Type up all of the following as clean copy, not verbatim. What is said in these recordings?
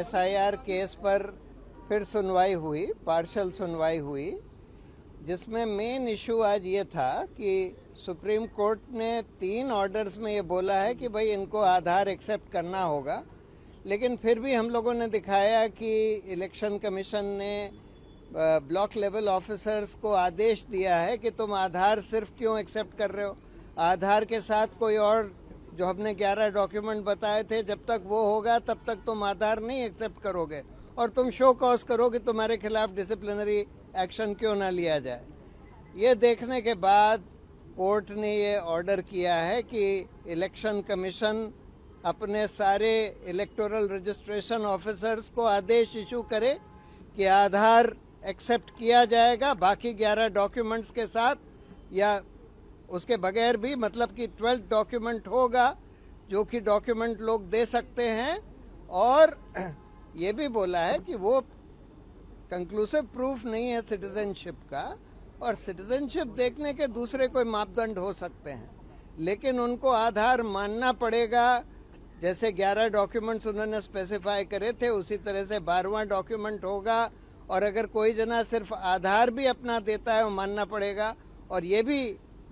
SIR case पर फिर सुनवाई हुई, पार्शल सुनवाई हुई, जिसमें मेन इशू आज ये था कि सुप्रीम कोर्ट ने 3 ऑर्डर्स में ये बोला है कि भाई इनको आधार एक्सेप्ट करना होगा, लेकिन फिर भी हम लोगों ने दिखाया कि इलेक्शन कमीशन ने ब्लॉक लेवल ऑफिसर्स को आदेश दिया है कि तुम आधार सिर्फ क्यों एक्सेप्ट कर रहे हो, आधार के साथ कोई और जो हमने 11 डॉक्यूमेंट बताए थे, जब तक वो होगा तब तक तुम आधार नहीं एक्सेप्ट करोगे और तुम शो कॉज करो कि तुम्हारे खिलाफ डिसिप्लिनरी एक्शन क्यों ना लिया जाए। ये देखने के बाद कोर्ट ने ये ऑर्डर किया है कि इलेक्शन कमीशन अपने सारे इलेक्टोरल रजिस्ट्रेशन ऑफिसर्स को आदेश इशू करे कि आधार एक्सेप्ट किया जाएगा बाकी 11 डॉक्यूमेंट्स के साथ, या उसके बगैर भी, मतलब कि 12 डॉक्यूमेंट होगा जो कि डॉक्यूमेंट लोग दे सकते हैं। और ये भी बोला है कि वो कंक्लूसिव प्रूफ नहीं है सिटीजनशिप का, और सिटीजनशिप देखने के दूसरे कोई मापदंड हो सकते हैं, लेकिन उनको आधार मानना पड़ेगा। जैसे 11 डॉक्यूमेंट्स उन्होंने स्पेसिफाई करे थे, उसी तरह से 12वां डॉक्यूमेंट होगा, और अगर कोई जना सिर्फ आधार भी अपना देता है वो मानना पड़ेगा। और ये भी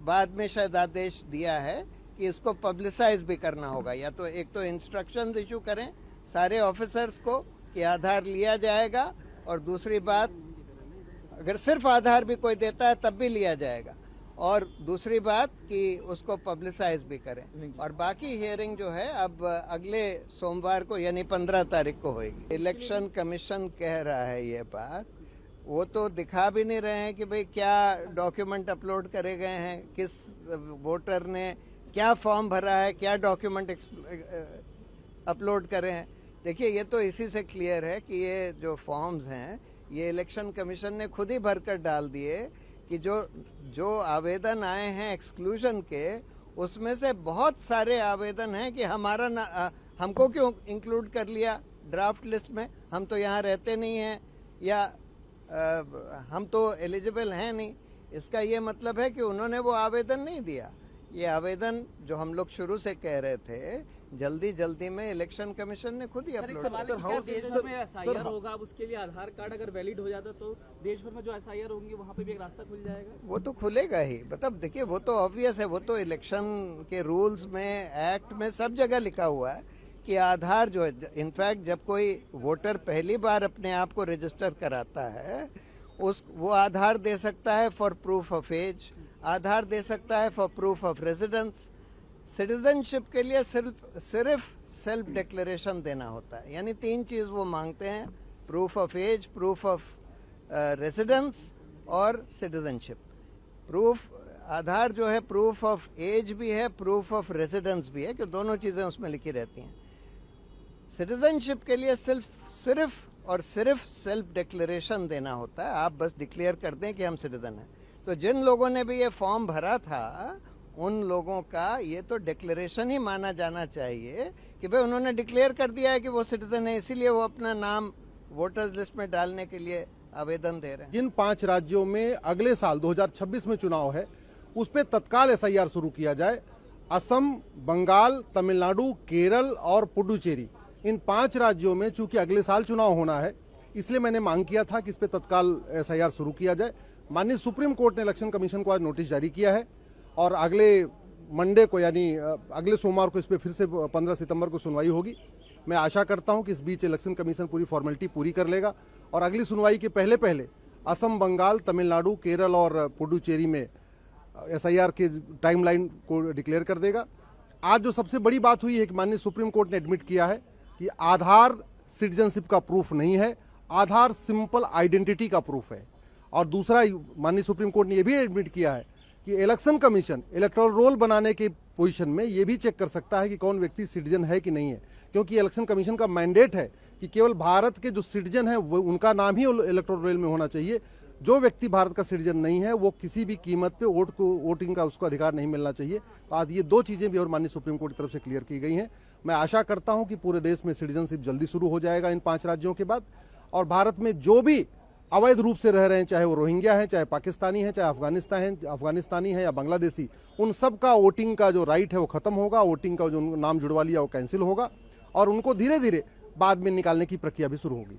बाद में शायद आदेश दिया है कि इसको पब्लिसाइज भी करना होगा, या तो एक तो इंस्ट्रक्शंस इशू करें सारे ऑफिसर्स को कि आधार लिया जाएगा, और दूसरी बात अगर सिर्फ आधार भी कोई देता है तब भी लिया जाएगा, और दूसरी बात कि उसको पब्लिसाइज भी करें। और बाकी हियरिंग जो है अब अगले सोमवार को यानी 15 तारीख को होगी। इलेक्शन कमीशन कह रहा है ये बात, वो तो दिखा भी नहीं रहे हैं कि भाई क्या डॉक्यूमेंट अपलोड करे गए हैं, किस वोटर ने क्या फॉर्म भरा है, क्या डॉक्यूमेंट अपलोड करे हैं। देखिए, ये तो इसी से क्लियर है कि ये जो फॉर्म्स हैं ये इलेक्शन कमीशन ने खुद ही भरकर डाल दिए कि जो आवेदन आए हैं एक्सक्लूजन के, उसमें से बहुत सारे आवेदन हैं कि हमको क्यों इंक्लूड कर लिया ड्राफ्ट लिस्ट में, हम तो यहाँ रहते नहीं हैं, या हम तो एलिजिबल हैं नहीं। इसका ये मतलब है कि उन्होंने वो आवेदन नहीं दिया। ये आवेदन जो हम लोग शुरू से कह रहे थे, जल्दी में इलेक्शन कमीशन ने खुद ही अपलोड किया। देश भर में एसआईआर होगा, अब उसके लिए आधार कार्ड अगर वैलिड हो जाता तो देश भर में जो एसआईआर होंगे वहाँ पे भी एक रास्ता खुल जाएगा। वो तो खुलेगा ही, मतलब देखिए वो तो ऑब्वियस है, वो तो इलेक्शन के रूल्स में, एक्ट में, सब जगह लिखा हुआ है कि आधार जो है, इनफैक्ट जब कोई वोटर पहली बार अपने आप को रजिस्टर कराता है वो आधार दे सकता है फॉर प्रूफ ऑफ एज, आधार दे सकता है for proof of residence. Citizenship के लिए सिर्फ सेल्फ डिक्लेरेशन देना होता है, यानी 3 चीज वो मांगते हैं, proof of age, proof of residence और सिटीजनशिप। आधार जो है प्रूफ ऑफ एज भी है, प्रूफ ऑफ रेजिडेंस भी है, कि दोनों चीजें उसमें लिखी रहती हैं। सिटीजनशिप के लिए सिर्फ सेल्फ डिक्लेरेशन देना होता है, आप बस डिक्लेयर कर दें कि हम सिटीजन हैं। तो जिन लोगों ने भी ये फॉर्म भरा था उन लोगों का ये तो डिक्लेरेशन ही माना जाना चाहिए कि भाई उन्होंने डिक्लेयर कर दिया है कि वो सिटीजन है, इसीलिए वो अपना नाम वोटर्स लिस्ट में डालने के लिए आवेदन दे रहे हैं। जिन 5 राज्यों में अगले साल 2026 में चुनाव है उस पर तत्काल एसआईआर शुरू किया जाए। असम, बंगाल, तमिलनाडु, केरल और पुडुचेरी, इन 5 राज्यों में चूंकि अगले साल चुनाव होना है, इसलिए मैंने मांग किया था कि इस पर तत्काल एसआईआर शुरू किया जाए। माननीय सुप्रीम कोर्ट ने इलेक्शन कमीशन को आज नोटिस जारी किया है और अगले मंडे को यानी अगले सोमवार को इस पर फिर से 15 सितंबर को सुनवाई होगी। मैं आशा करता हूं कि इस बीच इलेक्शन कमीशन पूरी फॉर्मेलिटी पूरी कर लेगा और अगली सुनवाई के पहले असम, बंगाल, तमिलनाडु, केरल और पुडुचेरी में एसआईआर के टाइमलाइन को डिक्लेयर कर देगा। आज जो सबसे बड़ी बात हुई है कि माननीय सुप्रीम कोर्ट ने एडमिट किया है कि आधार सिटीजनशिप का प्रूफ नहीं है, आधार सिंपल आइडेंटिटी का प्रूफ है। और दूसरा, माननीय सुप्रीम कोर्ट ने यह भी एडमिट किया है कि इलेक्शन कमीशन इलेक्टोरल रोल बनाने के पोजीशन में यह भी चेक कर सकता है कि कौन व्यक्ति सिटीजन है कि नहीं है, क्योंकि इलेक्शन कमीशन का मैंडेट है कि केवल भारत के जो सिटीजन है वो उनका नाम ही इलेक्टोरल रोल में होना चाहिए। जो व्यक्ति भारत का सिटीजन नहीं है वो किसी भी कीमत पे वोटिंग का उसको अधिकार नहीं मिलना चाहिए। तो आज ये 2 चीजें भी और माननीय सुप्रीम कोर्ट की तरफ से क्लियर की गई हैं। मैं आशा करता हूं कि पूरे देश में सिटीजनशिप जल्दी शुरू हो जाएगा इन 5 राज्यों के बाद, और भारत में जो भी अवैध रूप से रह रहे हैं, चाहे वो रोहिंग्या हैं, चाहे पाकिस्तानी हैं, चाहे अफगानिस्तानी हैं या बांग्लादेशी, उन सब का वोटिंग का जो राइट है वो खत्म होगा, वोटिंग का जो नाम जुड़वा लिया वो कैंसिल होगा और उनको धीरे धीरे बाद में निकालने की प्रक्रिया भी शुरू होगी।